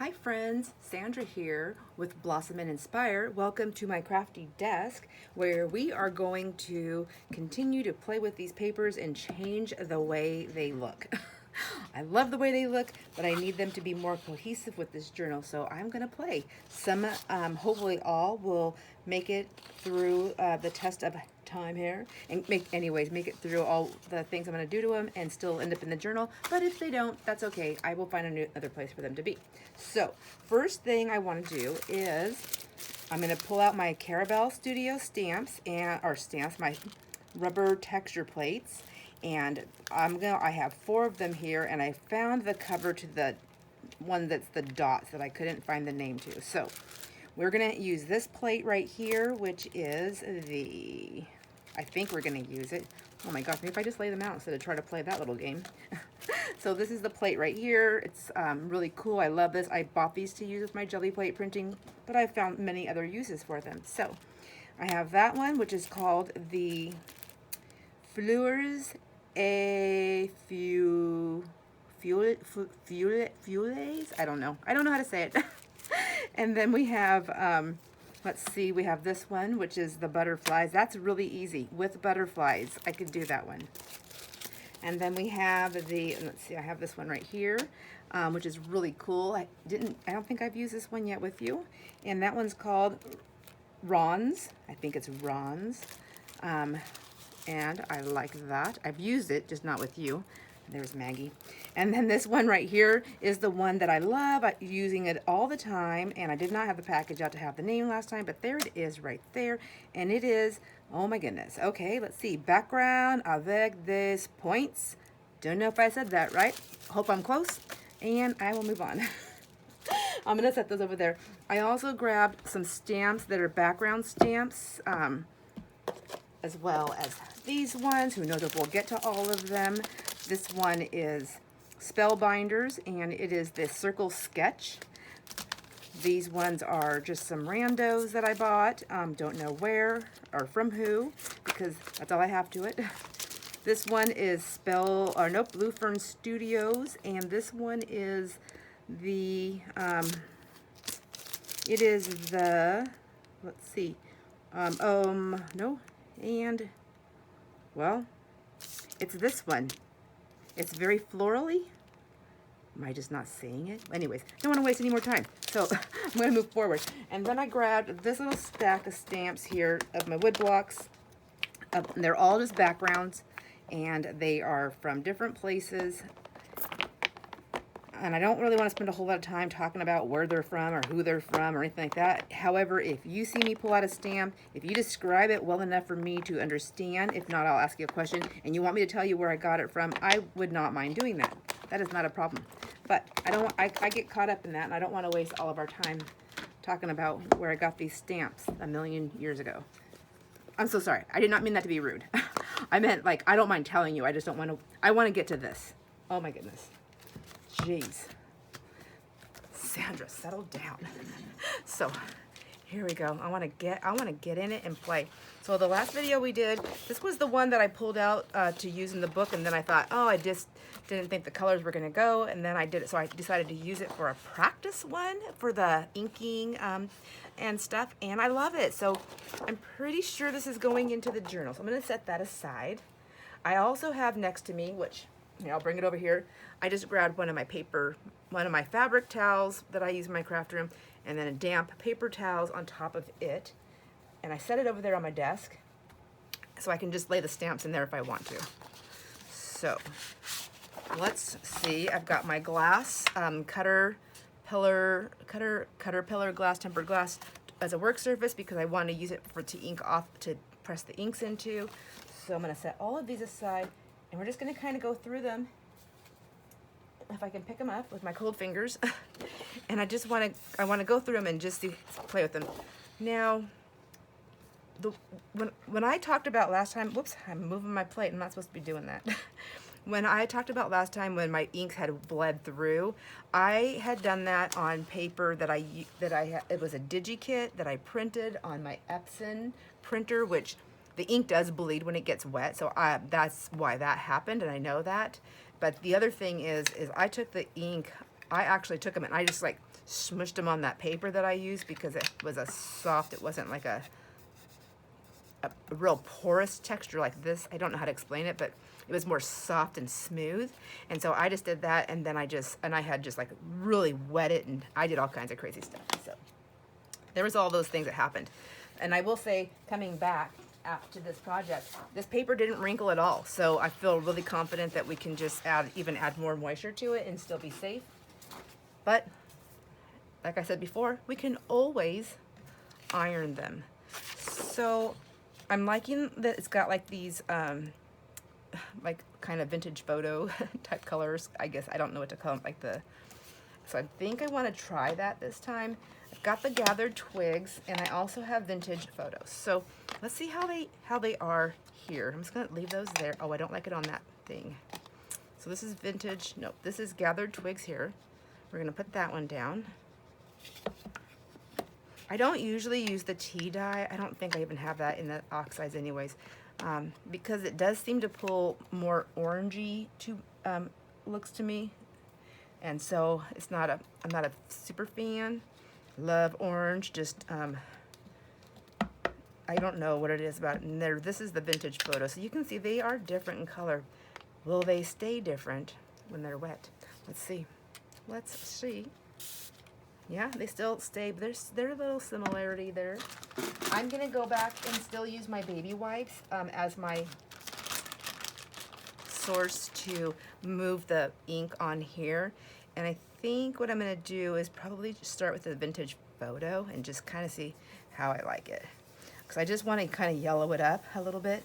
Hi friends, Sandra here with Blossom and Inspire. Welcome to my crafty desk where we are going to continue to play with these papers and change the way they look. I love the way they look, but I need them to be more cohesive with this journal, so I'm going to play. Some, hopefully all, will make it through the test of time here and make it through all the things I'm going to do to them and still end up in the journal. But if they don't, that's okay. I will find another place for them to be. So first thing I want to do is I'm going to pull out my Caramel Studio stamps my rubber texture plates, and I have 4 of them here, and I found the cover to the one that's the dots that I couldn't find the name to. So we're going to use this plate right here, which is I think we're going to use it. Oh my gosh, maybe if I just lay them out instead of try to play that little game. So this is the plate right here. It's really cool. I love this. I bought these to use with my jelly plate printing, but I've found many other uses for them. So I have that one, which is called the Fleurs et Feuilles. I don't know how to say it. And then we have let's see, we have this one, which is the butterflies. That's really easy with butterflies. I could do that one. And then we have let's see, I have this one right here, which is really cool. I don't think I've used this one yet with you. And that one's called Ron's. I think it's Ron's. And I like that. I've used it, just not with you. There's Maggie. And then this one right here is the one that I love. I'm using it all the time, and I did not have the package out to have the name last time, but there it is right there. And it is, oh my goodness. Okay, let's see. Background avec des points. Don't know if I said that right. Hope I'm close. And I will move on. I'm going to set those over there. I also grabbed some stamps that are background stamps, as well as these ones. Who knows if we'll get to all of them. This one is Spellbinders, and it is the Circle Sketch. These ones are just some randos that I bought. Don't know where or from who, because that's all I have to it. This one is Blue Fern Studios, and this one is let's see, it's this one. It's very florally. Am I just not saying it? Anyways, don't want to waste any more time. So I'm going to move forward. And then I grabbed this little stack of stamps here of my wood blocks. They're all just backgrounds, and they are from different places. And I don't really want to spend a whole lot of time talking about where they're from or who they're from or anything like that. However, if you see me pull out a stamp, if you describe it well enough for me to understand, if not, I'll ask you a question, and you want me to tell you where I got it from, I would not mind doing that. That is not a problem. But I get caught up in that, and I don't want to waste all of our time talking about where I got these stamps a million years ago. I'm so sorry. I did not mean that to be rude. I meant, like, I don't mind telling you. I just don't want to. I want to get to this. Oh my goodness. Jeez. Sandra, settle down. So here we go. I want to get in it and play. So the last video we did, this was the one that I pulled out to use in the book, and then I thought, oh, I just didn't think the colors were going to go, and then I did it. So I decided to use it for a practice one for the inking and stuff, and I love it. So I'm pretty sure this is going into the journal. So I'm going to set that aside. I also have next to me, which, here, I'll bring it over here. I just grabbed one of my fabric towels that I use in my craft room, and then a damp paper towels on top of it. And I set it over there on my desk so I can just lay the stamps in there if I want to. So let's see. I've got my glass cutter pillar glass, tempered glass as a work surface because I want to use it to press the inks into. So I'm going to set all of these aside, and we're just going to kind of go through them, if I can pick them up with my cold fingers. And I want to go through them and just play with them. Now, when I talked about last time, whoops, I'm moving my plate. I'm not supposed to be doing that. When I talked about last time when my inks had bled through, I had done that on paper it was a DigiKit that I printed on my Epson printer, which the ink does bleed when it gets wet, so that's why that happened, and I know that. But the other thing is I took the ink I actually took them and I just like smushed them on that paper that I used because it was a soft, it wasn't like a real porous texture like this. I don't know how to explain it, but it was more soft and smooth. And so I just did that, and then I had just like really wet it, and I did all kinds of crazy stuff. So there was all those things that happened. And I will say, coming back after this project, this paper didn't wrinkle at all. So I feel really confident that we can just even add more moisture to it and still be safe. But like I said before, we can always iron them. So I'm liking that it's got like these like kind of vintage photo type colors. I guess I don't know what to call them, like the, so I think I want to try that this time. I've got the gathered twigs, and I also have vintage photos. So let's see how they are here. I'm just gonna leave those there. Oh, I don't like it on that thing. So this is vintage. Nope, this is gathered twigs here. We're gonna put that one down. I don't usually use the tea dye. I don't think I even have that in the oxides anyways, because it does seem to pull more orangey looks to me. And so it's not I'm not a super fan. Love orange, just, I don't know what it is about it. And this is the vintage photo. So you can see they are different in color. Will they stay different when they're wet? Let's see. Let's see. Yeah, they still stay, but there's a little similarity there. I'm gonna go back and still use my baby wipes as my source to move the ink on here. And I think what I'm gonna do is probably just start with the vintage photo and just kind of see how I like it. Because I just want to kind of yellow it up a little bit.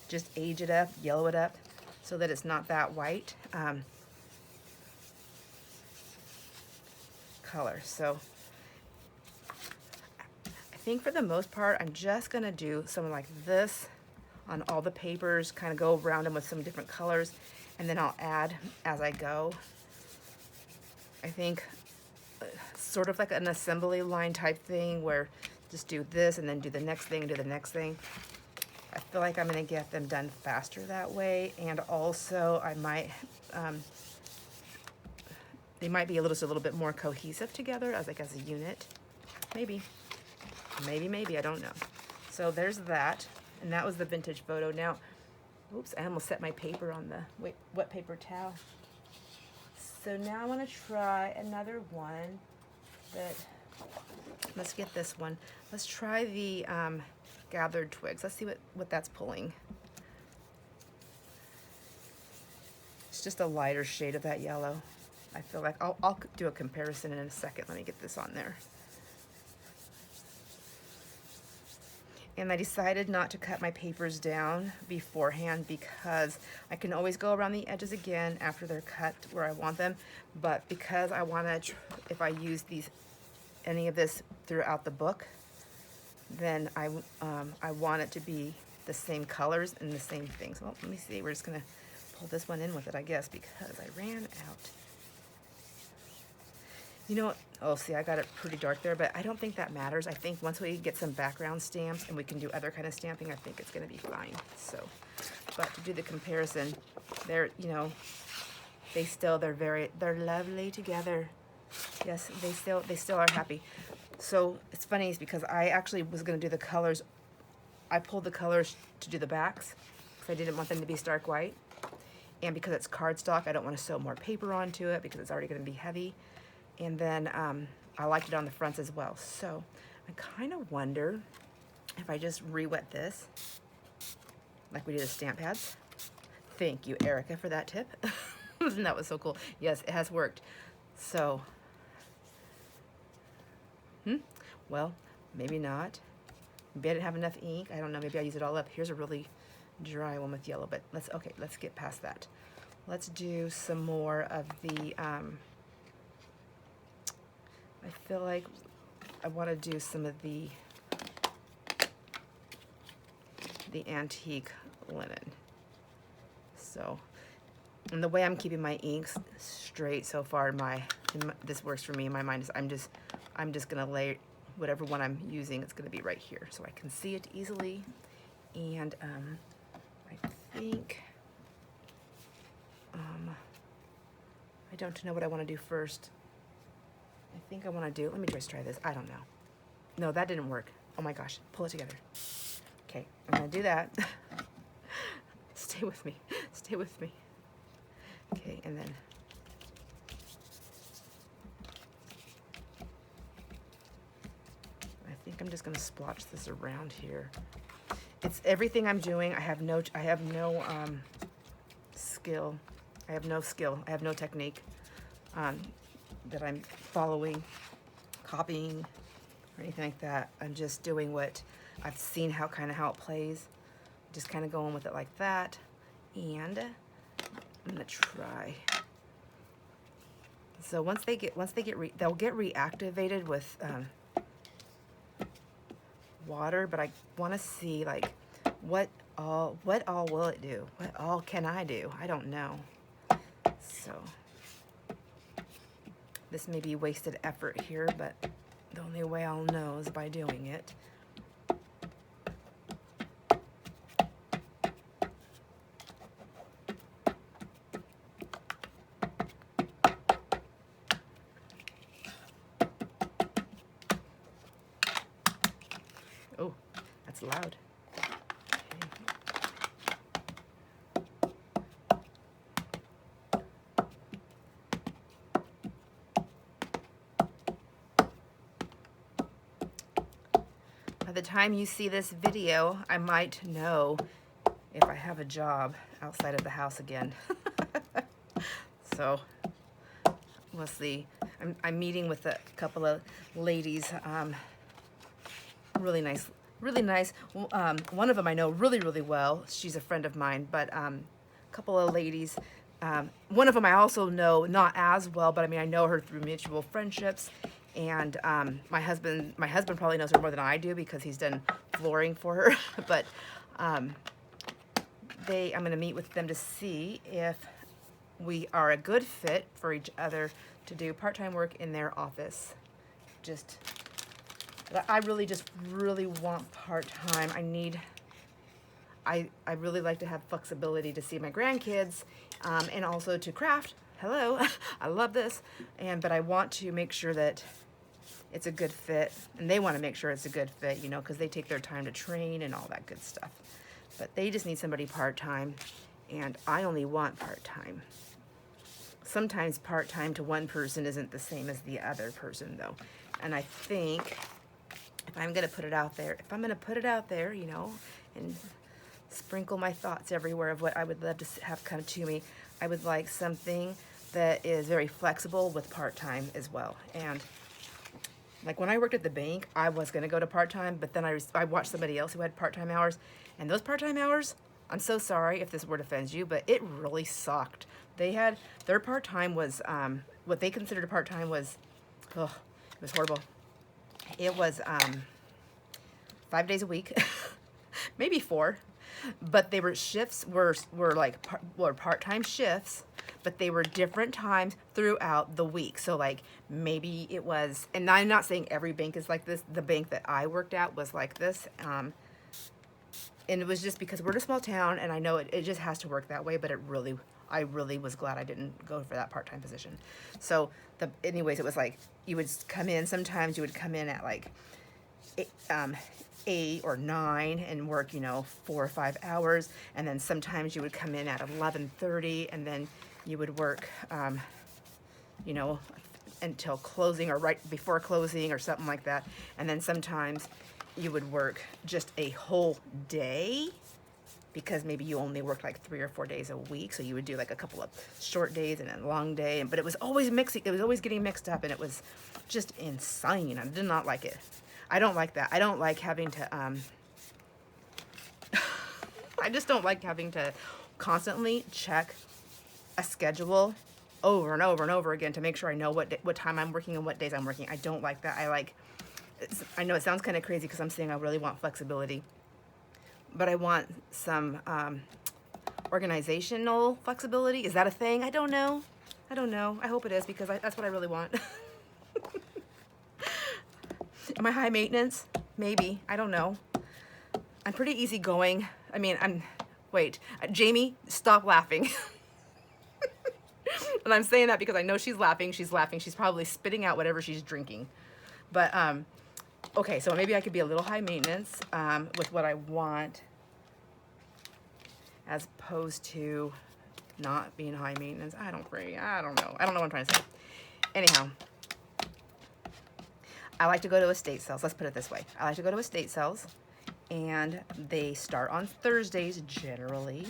Just age it up, yellow it up, so that it's not that white color. So I think for the most part, I'm just gonna do something like this on all the papers, kind of go around them with some different colors, and then I'll add as I go. I think sort of like an assembly line type thing where just do this and then do the next thing and do the next thing. I feel like I'm gonna get them done faster that way, and also I might, they might be a little bit more cohesive together as like as a unit. Maybe, I don't know. So there's that, and that was the vintage photo. Now, oops, I almost set my paper on the wet paper towel. So now I want to try another one that, let's get this one. Let's try the gathered twigs. Let's see what that's pulling. It's just a lighter shade of that yellow. I feel like I'll do a comparison in a second. Let me get this on there. And I decided not to cut my papers down beforehand because I can always go around the edges again after they're cut where I want them. But because I want to, if I use any of this throughout the book, then I want it to be the same colors and the same things. Well, let me see. We're just gonna pull this one in with it, I guess, because I ran out. You know what? Oh, see, I got it pretty dark there, but I don't think that matters. I think once we get some background stamps and we can do other kind of stamping, I think it's going to be fine. So, but to do the comparison, they're, you know, they're lovely together. Yes, they still are happy. So it's funny because I actually was going to do the colors. I pulled the colors to do the backs because I didn't want them to be stark white. And because it's cardstock, I don't want to sew more paper onto it because it's already going to be heavy. And then I liked it on the fronts as well. So I kind of wonder if I just re-wet this like we did with stamp pads. Thank you, Erica, for that tip. That was so cool. Yes, it has worked. So, well, maybe not. Maybe I didn't have enough ink. I don't know. Maybe I used it all up. Here's a really dry one with yellow, but let's get past that. Let's do some more of the, I feel like I want to do some of the antique linen. So, and the way I'm keeping my inks straight so far, this works for me in my mind, is I'm just gonna lay whatever one I'm using. It's gonna be right here, so I can see it easily. And I think I don't know what I want to do first. I think I want to do, let me just try this. I don't know. No, that didn't work. Oh my gosh, pull it together. Okay, I'm going to do that. Stay with me. Stay with me. Okay, and then I think I'm just going to splotch this around here. It's everything I'm doing. I have no skill. I have no skill. I have no technique that I'm following, copying, or anything like that. I'm just doing what I've seen how it plays. Just kind of going with it like that. And I'm gonna try. So they'll get reactivated with water, but I want to see like what all will it do? What all can I do? I don't know. So this may be wasted effort here, but the only way I'll know is by doing it. Oh, that's loud. By the time you see this video, I might know if I have a job outside of the house again. So we'll see. I'm meeting with a couple of ladies. Really nice. One of them I know really well. She's a friend of mine, but a couple of ladies. One of them I also know not as well, but I mean I know her through mutual friendships. And my husband probably knows her more than I do because he's done flooring for her. But I'm going to meet with them to see if we are a good fit for each other to do part-time work in their office. I really want part-time. I really like to have flexibility to see my grandkids and also to craft. Hello, I love this. But I want to make sure that it's a good fit, and they want to make sure it's a good fit, you know, because they take their time to train and all that good stuff. But they just need somebody part-time, and I only want part-time. Sometimes part-time to one person isn't the same as the other person, though. And I think if I'm going to put it out there, you know, and sprinkle my thoughts everywhere of what I would love to have come to me, I would like something that is very flexible with part-time as well. And like when I worked at the bank, I was going to go to part-time, but then I watched somebody else who had part-time hours, and those part-time hours, I'm so sorry if this word offends you, but it really sucked. Their part-time was, what they considered a part-time was, it was horrible. It was 5 days a week, maybe 4, but they were shifts were part-time shifts, but they were different times throughout the week. So like maybe it was, and I'm not saying every bank is like this. The bank that I worked at was like this. And it was just because we're in a small town, and I know it just has to work that way, but I really was glad I didn't go for that part-time position. So anyways, it was like, you would come in, sometimes you would come in at like 8 or 9 and work, you know, 4 or 5 hours. And then sometimes you would come in at 11:30, and then you would work, you know, until closing or right before closing or something like that. And then sometimes you would work just a whole day because maybe you only worked like 3 or 4 days a week. So you would do like a couple of short days and a long day. But it was always mixing. It was always getting mixed up, and it was just insane. I did not like it. I don't like that. I don't like having to, I just don't like having to constantly check a schedule over and over and over again to make sure I know what time I'm working and what days I'm working. I don't like that. I know it sounds kind of crazy because I'm saying I really want flexibility, but I want some organizational flexibility. Is that a thing? I don't know. I hope it is, because that's what I really want. Am I high maintenance? Maybe. I don't know. I'm pretty easygoing. I mean, wait, Jamie, stop laughing. And I'm saying that because I know she's laughing. She's laughing. She's probably spitting out whatever she's drinking. But, okay, so maybe I could be a little high maintenance with what I want, as opposed to not being high maintenance. I don't know. I don't know what I'm trying to say. Anyhow, I like to go to estate sales. Let's put it this way. I like to go to estate sales, and they start on Thursdays generally.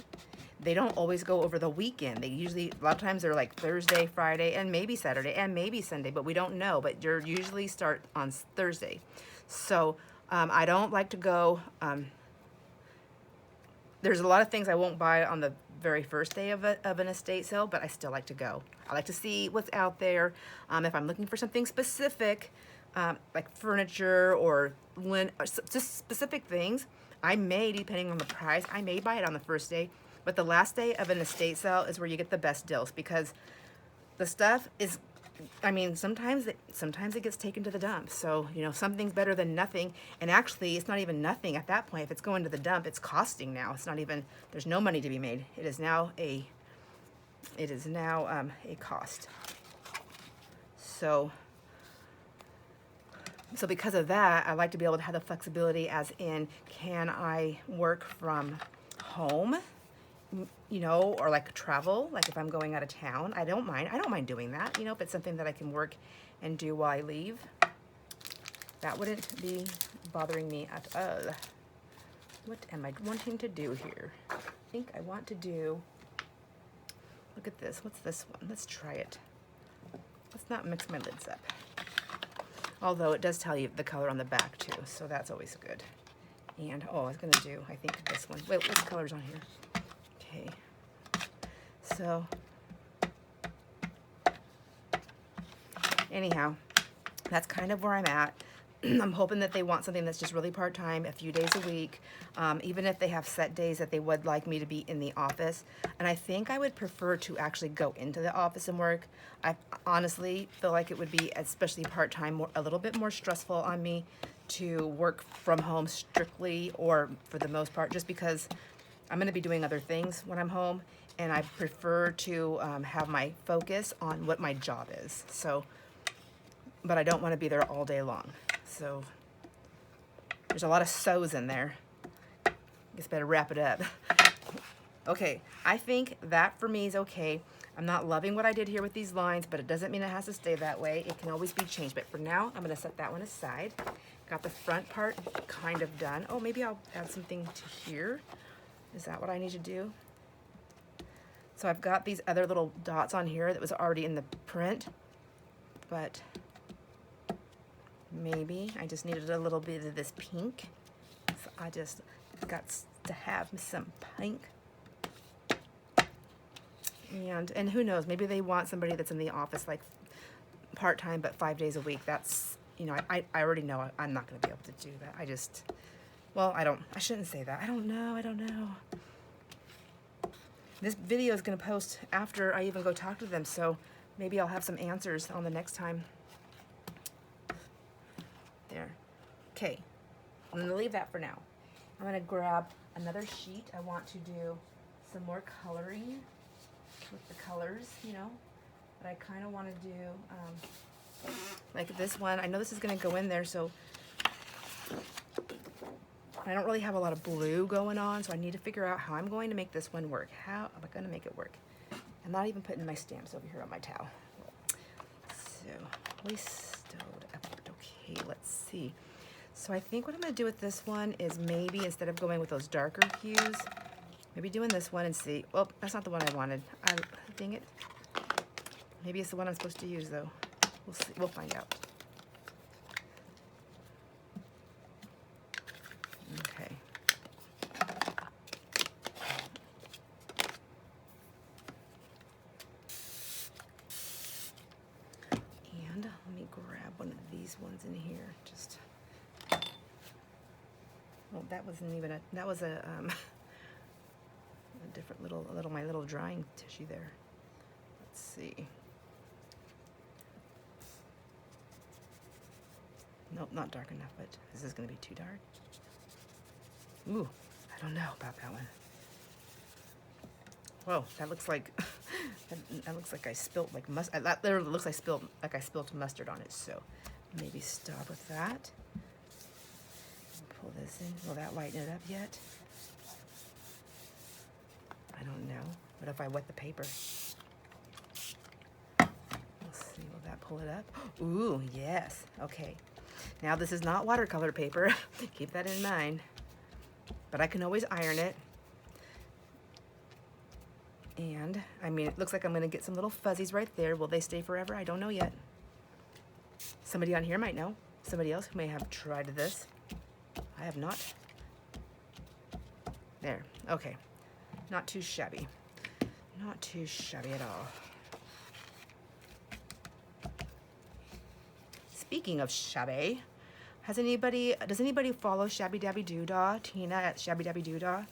They don't always go over the weekend. They usually, a lot of times they're like Thursday, Friday, and maybe Saturday, and maybe Sunday, but we don't know. But you're usually start on Thursday. So I don't like to go. There's a lot of things I won't buy on the very first day of an estate sale, but I still like to go. I like to see what's out there. If I'm looking for something specific, like furniture or just specific things, I may, depending on the price, I may buy it on the first day. But the last day of an estate sale is where you get the best deals, because the stuff is, I mean, sometimes it gets taken to the dump. So, you know, something's better than nothing. And actually, it's not even nothing at that point. If it's going to the dump, it's costing now. It's not even, there's no money to be made. It is now a cost. So because of that, I like to be able to have the flexibility, as in, can I work from home? You know, or like travel, like if I'm going out of town, I don't mind doing that, you know, if it's something that I can work and do while I leave. That wouldn't be bothering me at all. What am I wanting to do here? I think I want to do, look at this, what's this one? Let's try it. Let's not mix my lids up. Although it does tell you the color on the back too, so that's always good. And, oh, I was gonna do, I think this one. Wait, what color's on here? Okay, so anyhow, that's kind of where I'm at. I'm hoping that they want something that's just really part-time, a few days a week, even if they have set days that they would like me to be in the office. And I think I would prefer to actually go into the office and work. I honestly feel like it would be, especially part-time, a little bit more stressful on me to work from home strictly, or for the most part, just because I'm going to be doing other things when I'm home, and I prefer to have my focus on what my job is. So, but I don't want to be there all day long. So there's a lot of so's in there. I guess better wrap it up. Okay, I think that for me is okay. I'm not loving what I did here with these lines, but it doesn't mean it has to stay that way. It can always be changed. But for now, I'm going to set that one aside. Got the front part kind of done. Oh, maybe I'll add something to here. Is that what I need to do? So I've got these other little dots on here that was already in the print, but maybe I just needed a little bit of this pink. So I just got to have some pink. And who knows, maybe they want somebody that's in the office like part-time but 5 days a week. That's, you know, I already know I'm not going to be able to do that. Well, I shouldn't say that. I don't know. This video is going to post after I even go talk to them, so maybe I'll have some answers on the next time. There. Okay. I'm going to leave that for now. I'm going to grab another sheet. I want to do some more coloring with the colors, you know, but I kind of want to do, like this one. I know this is going to go in there, so I don't really have a lot of blue going on, so I need to figure out how I'm going to make this one work. How am I going to make it work? I'm not even putting my stamps over here on my towel. So, we stowed up. Okay, let's see. So I think what I'm going to do with this one is maybe instead of going with those darker hues, maybe doing this one and see. Oh, that's not the one I wanted. Dang it. Maybe it's the one I'm supposed to use, though. We'll see. We'll find out. Okay. And let me grab one of these ones in here. Just. Well, that wasn't even a. That was a different my little drying tissue there. Let's see. Nope, not dark enough, but is this going to be too dark? Ooh, I don't know about that one. Whoa, that looks like That looks like I spilled like mustard. That literally looks like I spilled mustard on it. So maybe stop with that. Pull this in. Will that lighten it up yet? I don't know. What if I wet the paper? Let's see. Will that pull it up? Ooh, yes. Okay. Now this is not watercolor paper. Keep that in mind. But I can always iron it. And, I mean, it looks like I'm going to get some little fuzzies right there. Will they stay forever? I don't know yet. Somebody on here might know. Somebody else who may have tried this. I have not. There. Okay. Not too shabby. Not too shabby at all. Speaking of shabby, does anybody follow Shabby Dabby Doodah? Tina at Shabby Dabby Doodah?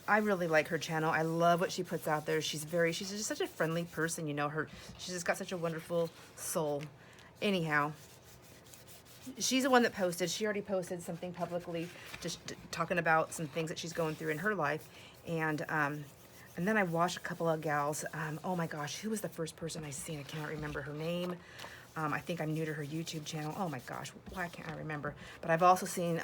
I really like her channel. I love what she puts out there. She's just such a friendly person, you know. She's just got such a wonderful soul. Anyhow, she's the one that posted. She already posted something publicly, just talking about some things that she's going through in her life. And then I watched a couple of gals. Oh my gosh, who was the first person I seen? I cannot remember her name. I think I'm new to her YouTube channel. Oh my gosh, why can't I remember? But I've also seen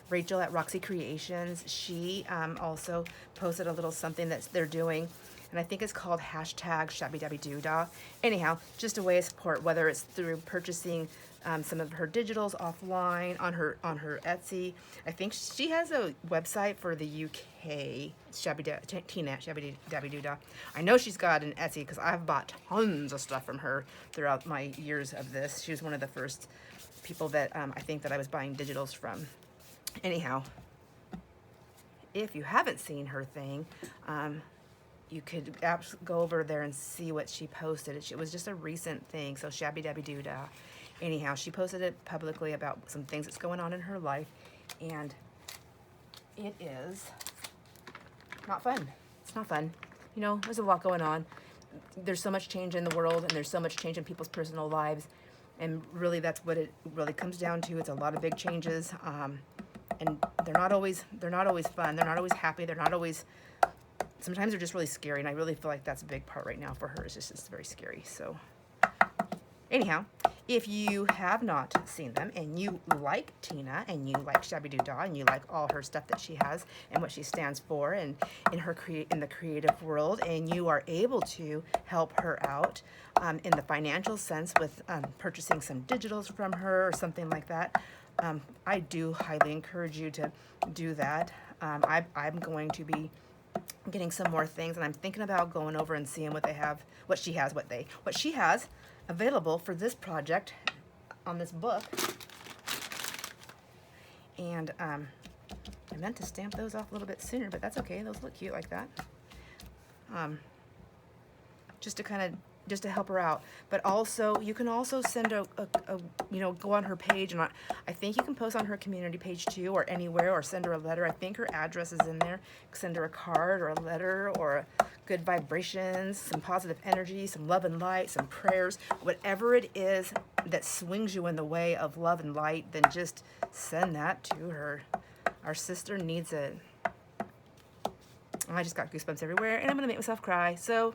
Rachel at Roxy Creations. She also posted a little something that they're doing, and I think it's called #ShabbyDabbyDoodah. Anyhow, just a way of support, whether it's through purchasing some of her digitals offline on her Etsy. I think she has a website for the UK, Tina at #ShabbyDabbyDoodah. I know she's got an Etsy because I've bought tons of stuff from her throughout my years of this. She was one of the first people that I think that I was buying digitals from. Anyhow, if you haven't seen her thing, you could go over there and see what she posted. It was just a recent thing, so Shabby Dabby Doodah. Anyhow, she posted it publicly about some things that's going on in her life, and it is not fun. It's not fun. You know, there's a lot going on. There's so much change in the world, and there's so much change in people's personal lives, and really that's what it really comes down to. It's a lot of big changes. And they're not always fun. They're not always happy. Sometimes they're just really scary. And I really feel like that's a big part right now for her. It's very scary. So anyhow, if you have not seen them and you like Tina and you like Shabby Doodah and you like all her stuff that she has and what she stands for and in the creative world, and you are able to help her out in the financial sense with purchasing some digitals from her or something like that, I do highly encourage you to do that. I'm going to be getting some more things, and I'm thinking about going over and seeing what she has available for this project on this book. And I meant to stamp those off a little bit sooner, but that's okay. Those look cute like that. Just to help her out. But also, you can also send go on her page, and I think you can post on her community page too, or anywhere, or send her a letter. I think her address is in there. Send her a card or a letter or good vibrations, some positive energy, some love and light, some prayers, whatever it is that swings you in the way of love and light, then just send that to her. Our sister needs it. I just got goosebumps everywhere, and I'm gonna make myself cry. So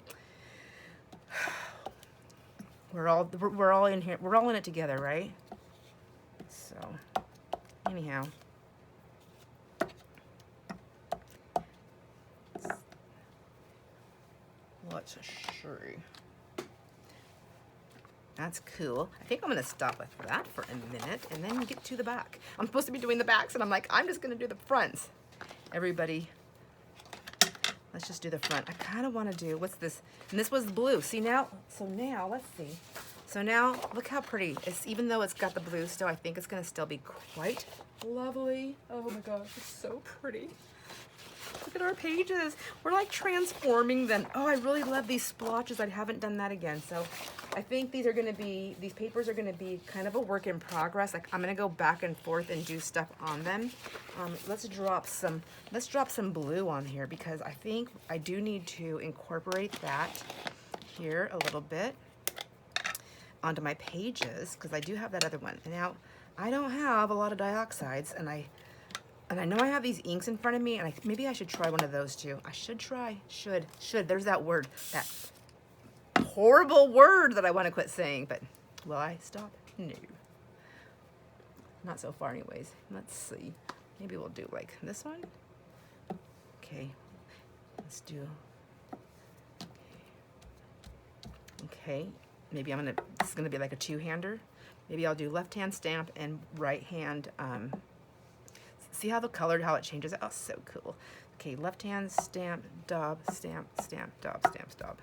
we're all in here. We're all in it together, right? So anyhow, let's see. That's cool. I think I'm gonna stop with that for a minute and then get to the back. I'm supposed to be doing the backs, and I'm like, I'm just gonna do the fronts. Everybody, let's just do the front. I kind of want to do, what's this? And this was blue. See now? So now, let's see. So now, look how pretty. Even though it's got the blue still, I think it's going to still be quite lovely. Oh my gosh, it's so pretty. Look at our pages. We're like transforming them. Oh, I really love these splotches. I haven't done that again. So I think these papers are going to be kind of a work in progress. Like, I'm going to go back and forth and do stuff on them. Let's drop some blue on here, because I think I do need to incorporate that here a little bit onto my pages, because I do have that other one. And now I don't have a lot of dioxides, and I And I know I have these inks in front of me, and maybe I should try one of those too. I should try. Should. There's that word. That horrible word that I want to quit saying. But will I stop? No. Not so far anyways. Let's see. Maybe we'll do like this one. Okay. Let's do. Okay. Maybe this is going to be like a two-hander. Maybe I'll do left hand stamp and right hand. See how how it changes? Oh, so cool. Okay, left hand stamp, daub, stamp, stamp, daub, stamp, daub.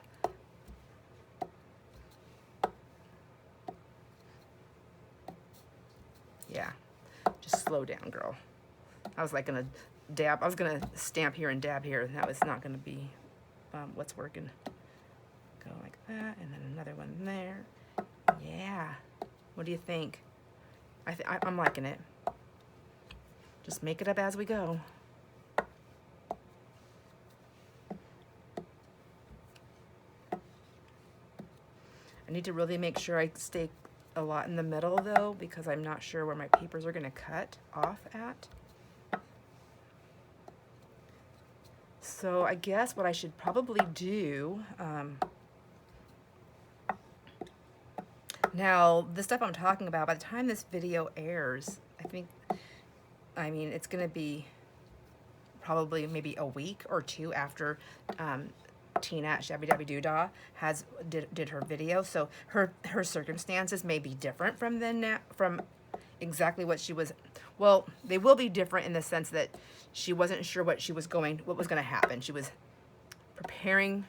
Yeah, just slow down, girl. I was like gonna dab. I was gonna stamp here and dab here, and that was not gonna be what's working. Go like that, and then another one there. Yeah. What do you think? I'm liking it. Just make it up as we go. I need to really make sure I stay a lot in the middle though, because I'm not sure where my papers are going to cut off at. So I guess what I should probably do, now the stuff I'm talking about, by the time this video airs, I mean, it's going to be probably maybe a week or two after Tina at Shabby Dabby Doodah did her video. So her circumstances may be different from exactly what she was. Well, they will be different in the sense that she wasn't sure what was going to happen. She was preparing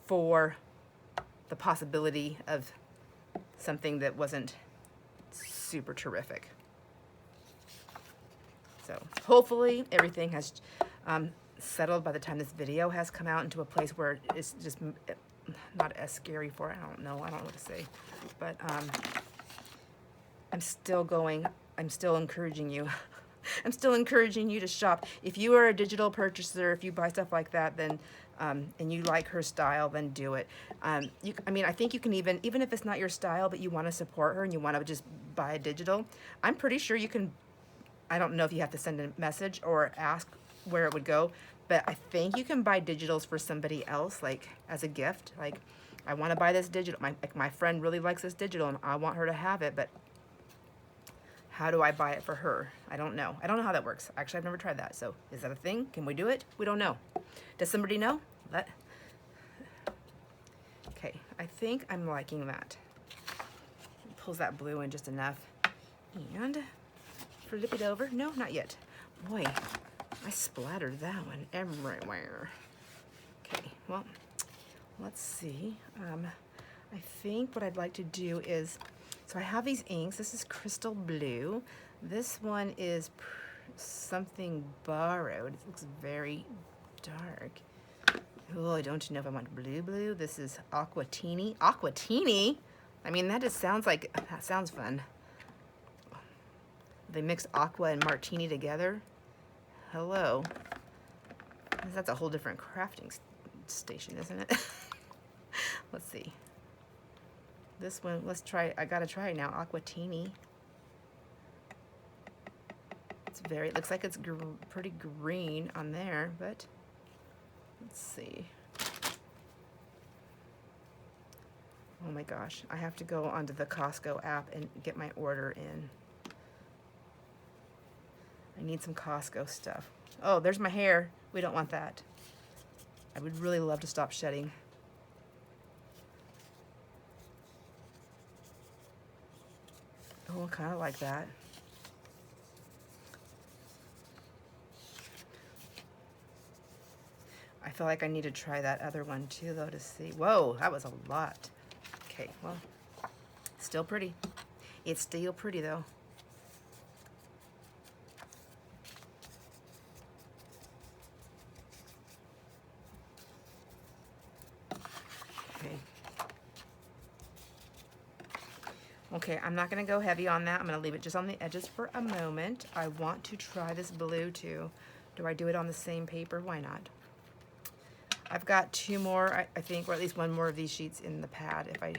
for the possibility of something that wasn't super terrific. So hopefully everything has settled by the time this video has come out into a place where it's just not as scary for it. I don't know what to say. But I'm still encouraging you. I'm still encouraging you to shop. If you are a digital purchaser, if you buy stuff like that, then and you like her style, then do it. I mean, I think you can even if it's not your style, but you want to support her and you want to just buy a digital, I'm pretty sure you can. I don't know if you have to send a message or ask where it would go, but I think you can buy digitals for somebody else, like as a gift. Like, I want to buy this digital. My friend really likes this digital, and I want her to have it, but how do I buy it for her? I don't know. I don't know how that works. Actually, I've never tried that. So, is that a thing? Can we do it? We don't know. Does somebody know? Okay, I think I'm liking that. Pulls that blue in just enough. And flip it over. No, not yet. Boy, I splattered that one everywhere. Okay, well, let's see. I think what I'd like to do is, so I have these inks. This is Crystal Blue. This one is something borrowed. It looks very dark. Oh, I don't know if I want blue. This is Aquatini. Aquatini? I mean, that sounds fun. They mix aqua and martini together. Hello. That's a whole different crafting station, isn't it? Let's see. This one, let's try. I gotta try it now. Aquatini. It looks like it's pretty green on there, but let's see. Oh my gosh, I have to go onto the Costco app and get my order in. I need some Costco stuff. Oh, there's my hair. We don't want that. I would really love to stop shedding. Oh, kind of like that. I feel like I need to try that other one too, though, to see. Whoa, that was a lot. Okay, well, still pretty. It's still pretty, though. Okay, I'm not going to go heavy on that. I'm going to leave it just on the edges for a moment. I want to try this blue too. Do I do it on the same paper? Why not? I've got two more, I think, or at least one more of these sheets in the pad if I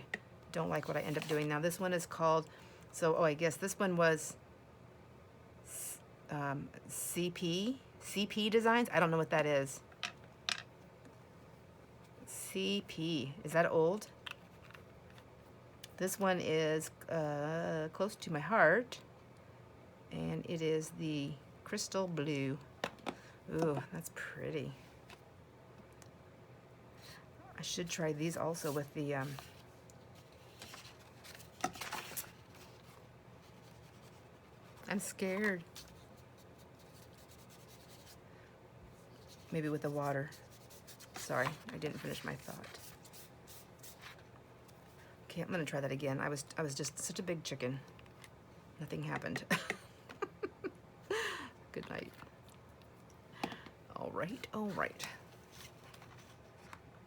don't like what I end up doing. Now this one is called, I guess this one was CP Designs. I don't know what that is. CP, is that old? This one is close to my heart, and it is the crystal blue. Ooh, that's pretty. I should try these also with the I'm scared. Maybe with the water. Sorry, I didn't finish my thought. Okay, I'm gonna try that again. I was just such a big chicken. Nothing happened. Good night. All right, all right.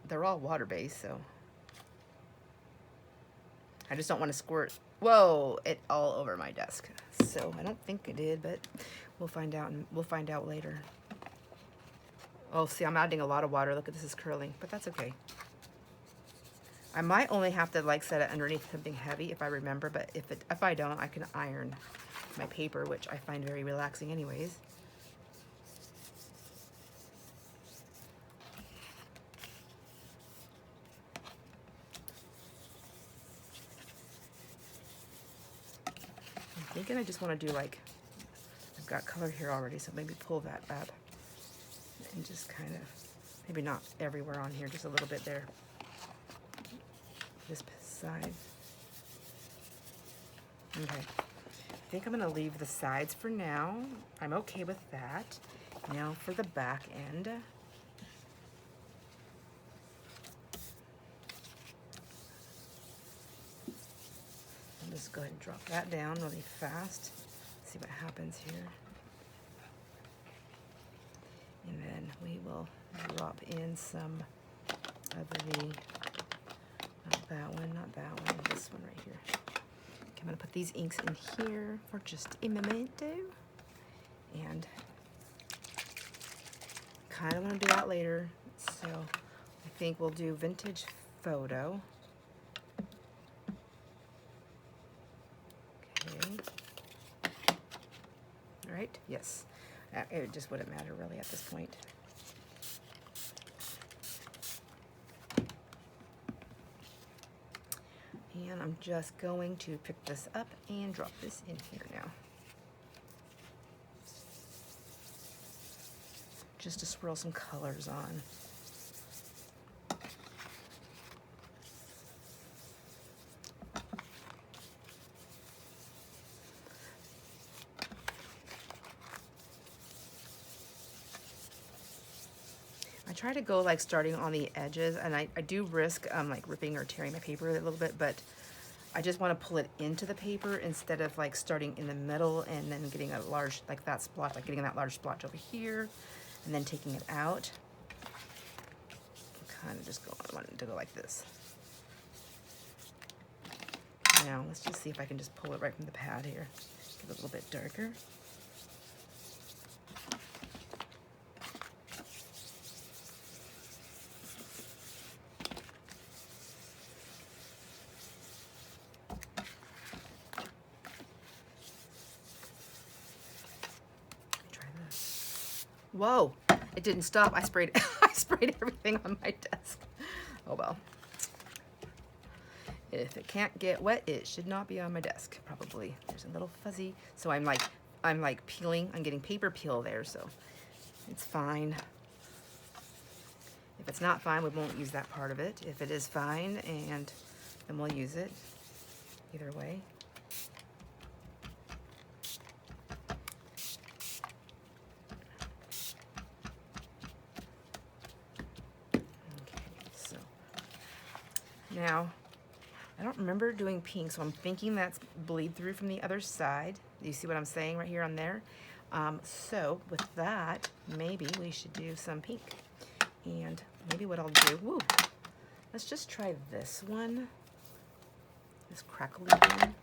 They're all water-based, so I just don't want to squirt. Whoa, it all over my desk. So I don't think it did, but we'll find out, and we'll find out later. Oh, see, I'm adding a lot of water. Look at this, is curling, but that's okay. I might only have to like set it underneath something heavy if I remember, but if I don't, I can iron my paper, which I find very relaxing anyways. I'm thinking I just want to do like, I've got color here already, so maybe pull that up and just kind of, maybe not everywhere on here, just a little bit there. This side. Okay. I think I'm going to leave the sides for now. I'm okay with that. Now for the back end. I'll just go ahead and drop that down really fast. See what happens here. And then we will drop in some of the, not that one, this one right here. Okay, I'm gonna put these inks in here for just a momento. And kind of want to do that later. So I think we'll do vintage photo. Okay. All right, yes. It just wouldn't matter really at this point. And I'm just going to pick this up and drop this in here now. Just to swirl some colors on. I try to go like starting on the edges, and I do risk like ripping or tearing my paper a little bit, but I just want to pull it into the paper instead of like starting in the middle and then getting a large, like that splotch, like getting that large splotch over here and then taking it out. Kind of just I want it to go like this. Now let's just see if I can just pull it right from the pad here. Get it a little bit darker. Whoa, it didn't stop. I sprayed I sprayed everything on my desk. Oh well. If it can't get wet, it should not be on my desk, probably. There's a little fuzzy. So I'm like peeling, I'm getting paper peel there, so it's fine. If it's not fine, we won't use that part of it. If it is fine, and then we'll use it. Either way. Now, I don't remember doing pink, so I'm thinking that's bleed through from the other side. Do you see what I'm saying right here on there? So with that, maybe we should do some pink. And maybe what I'll do, let's just try this one. This crackly one.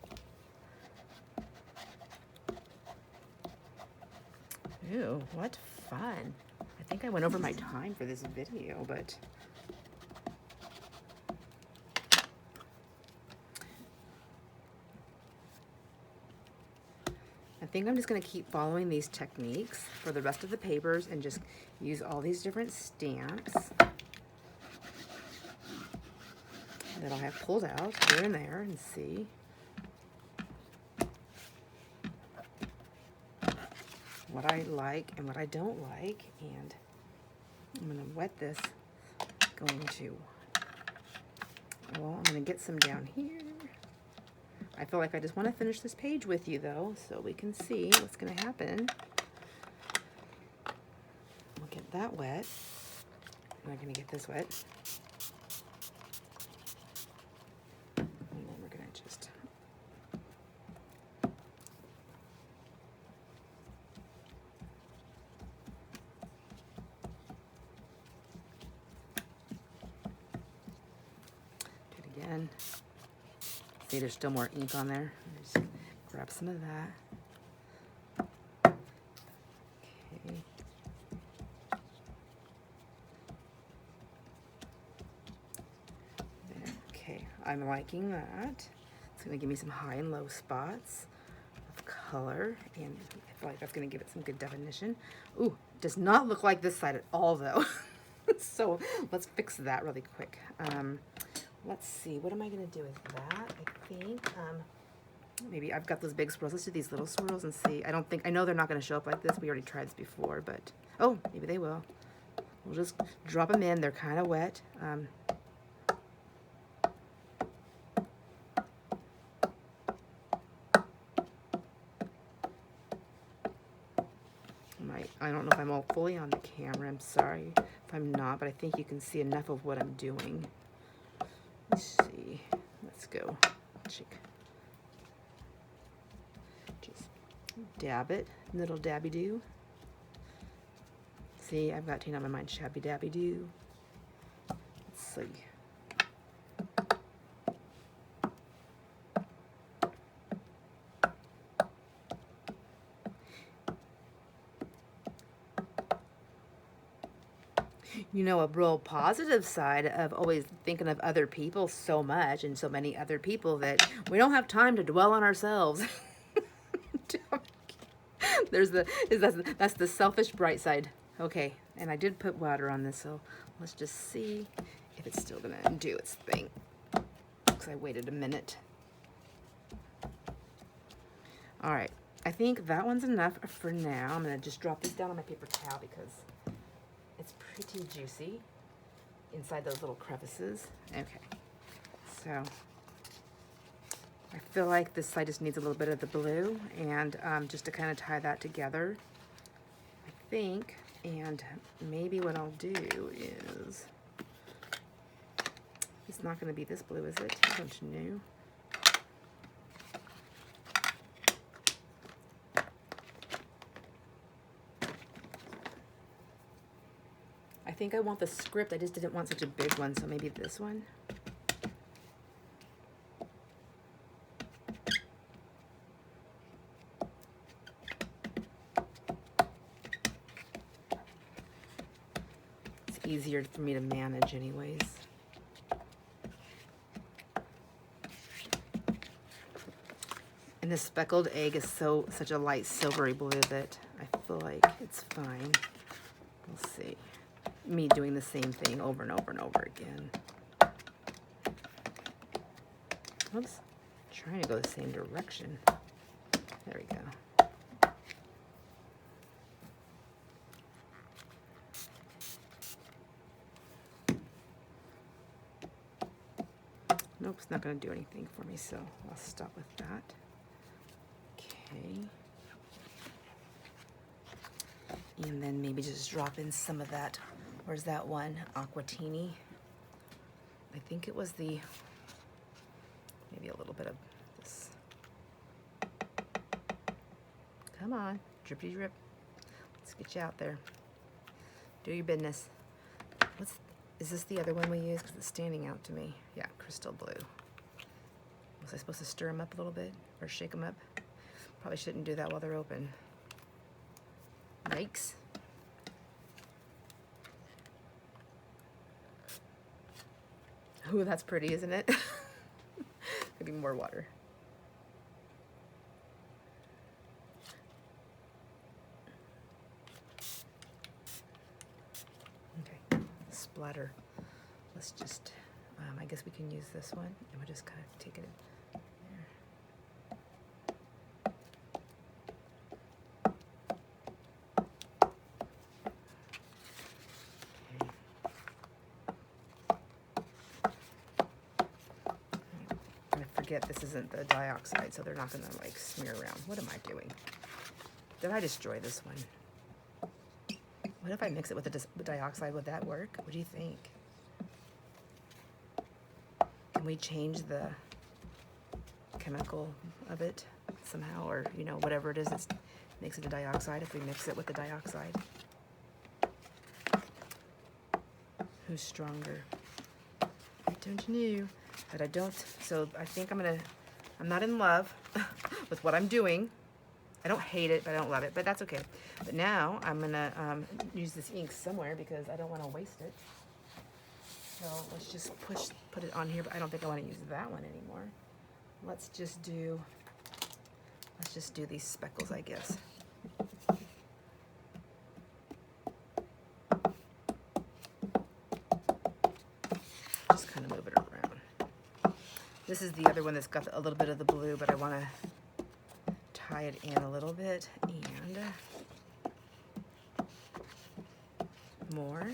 Ooh, what fun. I think I went over my time for this video, but I think I'm just going to keep following these techniques for the rest of the papers and just use all these different stamps that I'll have pulled out here and there and see what I like and what I don't like. And I'm going to wet this, I'm going to get some down here. I feel like I just want to finish this page with you though, so we can see what's going to happen. We'll get that wet. I'm going to get this wet. And then we're going to just do it again. See, there's still more ink on there. Just grab some of that. Okay. There. Okay, I'm liking that. It's going to give me some high and low spots of color, and I feel like that's going to give it some good definition. Ooh, does not look like this side at all, though. So let's fix that really quick. Let's see, what am I going to do with that? I think maybe I've got those big swirls. Let's do these little swirls and see. I know they're not going to show up like this. We already tried this before, but oh, maybe they will. We'll just drop them in. They're kind of wet. I don't know if I'm all fully on the camera. I'm sorry if I'm not, but I think you can see enough of what I'm doing. Let's see. Let's go. Just dab it. Little dabby do. See, I've got Tina on my mind. Shabby dabby do. Let's see. You know, a real positive side of always thinking of other people so much and so many other people that we don't have time to dwell on ourselves. That's the selfish bright side. Okay, and I did put water on this, so let's just see if it's still gonna do its thing. Because I waited a minute. All right, I think that one's enough for now. I'm gonna just drop this down on my paper towel because it's pretty juicy inside those little crevices. Okay, so I feel like this side just needs a little bit of the blue, and just to kind of tie that together, I think. And maybe what I'll do is, it's not going to be this blue, is it? Don't you know? I think I want the script. I just didn't want such a big one, so maybe this one. It's easier for me to manage anyways. And this speckled egg is such a light silvery blue that I feel like it's fine. We'll see. Me doing the same thing over and over and over again. Oops, trying to go the same direction. There we go. Nope, it's not going to do anything for me, so I'll stop with that. Okay. And then maybe just drop in some of that. Where's that one? Aquatini. I think it was maybe a little bit of this. Come on, drippity drip. Let's get you out there. Do your business. Is this the other one we use? Because it's standing out to me. Yeah, crystal blue. Was I supposed to stir them up a little bit or shake them up? Probably shouldn't do that while they're open. Yikes. Ooh, that's pretty, isn't it? Maybe more water. splatter. Let's just, I guess we can use this one, and we'll just kind of take it there. Forget this isn't the dioxide, so they're not going to like smear around. What am I doing? Did I destroy this one? What if I mix it with the dioxide? Would that work? What do you think? Can we change the chemical of it somehow, or you know, whatever it is that makes it a dioxide, if we mix it with the dioxide? Who's stronger? I don't know. But I don't, so I think I'm not in love with what I'm doing. I don't hate it, but I don't love it, but that's okay. But now I'm gonna use this ink somewhere because I don't want to waste it. So let's just put it on here, but I don't think I want to use that one anymore. Let's just do these speckles, I guess. Just kind of move it around. This is the other one that's got a little bit of the blue, but I want to tie it in a little bit and more.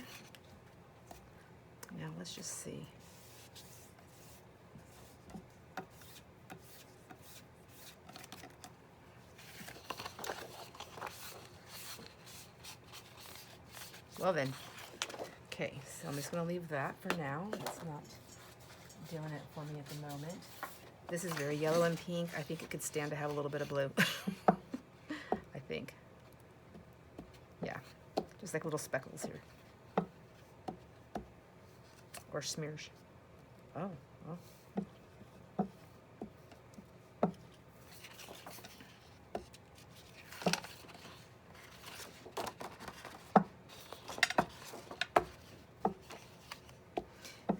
Now let's just see. Well then, okay, so I'm just going to leave that for now. It's not doing it for me at the moment. This is very yellow and pink. I think it could stand to have a little bit of blue. I think. Yeah, just like little speckles here. Or smears. Oh, well.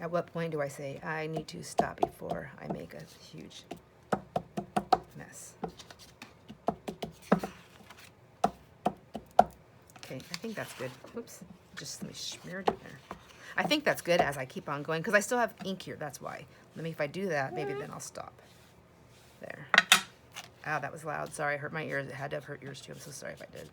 At what point do I say, I need to stop before I make a huge mess? Okay, I think that's good. Whoops, just let me smear it in there. I think that's good as I keep on going, because I still have ink here, that's why. Let me, if I do that, maybe then I'll stop. There. Ow, that was loud. Sorry, I hurt my ears. It had to have hurt yours too. I'm so sorry if I did.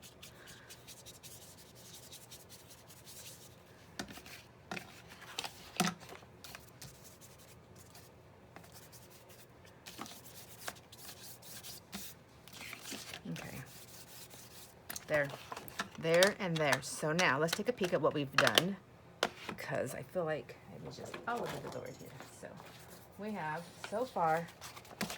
There and there. So now let's take a peek at what we've done, because I feel like I'll look at the door here. So we have so far,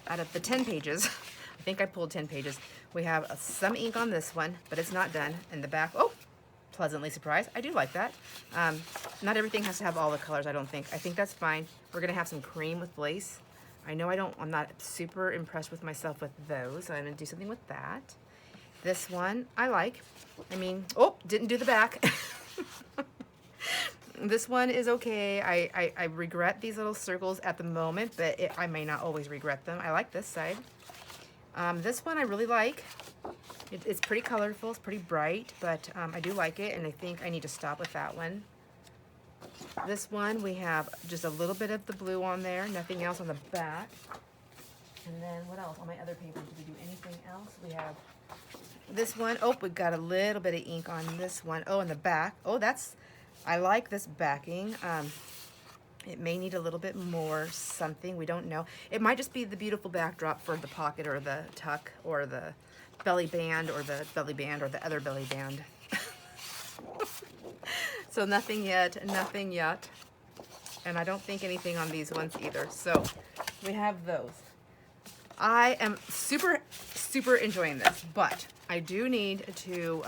out of the 10 pages, I think I pulled 10 pages, we have some ink on this one, but it's not done. In the back, oh, pleasantly surprised. I do like that. Not everything has to have all the colors, I don't think. I think that's fine. We're gonna have some cream with lace. I know I'm not super impressed with myself with those, so I'm gonna do something with that. This one I like. I mean, oh, didn't do the back. This one is okay. I regret these little circles at the moment, but I may not always regret them. I like this side. This one I really like. It's pretty colorful, it's pretty bright, but I do like it, and I think I need to stop with that one. This one, we have just a little bit of the blue on there, nothing else on the back. And then what else? On my other paper, did we do anything else? We have this one. Oh, we got a little bit of ink on this one. Oh, in the back. Oh, I like this backing. It may need a little bit more something. We don't know. It might just be the beautiful backdrop for the pocket or the tuck or the belly band or the belly band or the other belly band. So nothing yet, nothing yet. And I don't think anything on these ones either. So we have those. I am super, super enjoying this, but I do need to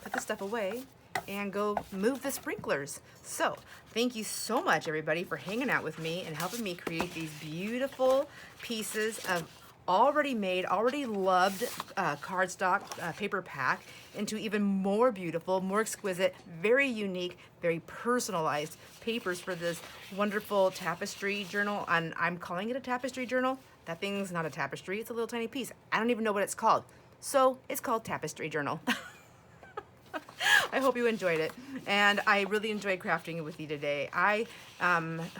put the stuff away and go move the sprinklers. So thank you so much, everybody, for hanging out with me and helping me create these beautiful pieces of already made, already loved cardstock paper pack into even more beautiful, more exquisite, very unique, very personalized papers for this wonderful tapestry journal. And I'm calling it a tapestry journal. That thing's not a tapestry, it's a little tiny piece. I don't even know what it's called. So it's called Tapestry Journal. I hope you enjoyed it, and I really enjoyed crafting with you today. I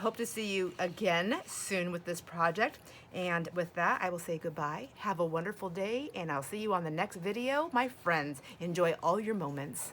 hope to see you again soon with this project, and with that, I will say goodbye. Have a wonderful day, and I'll see you on the next video. My friends, enjoy all your moments.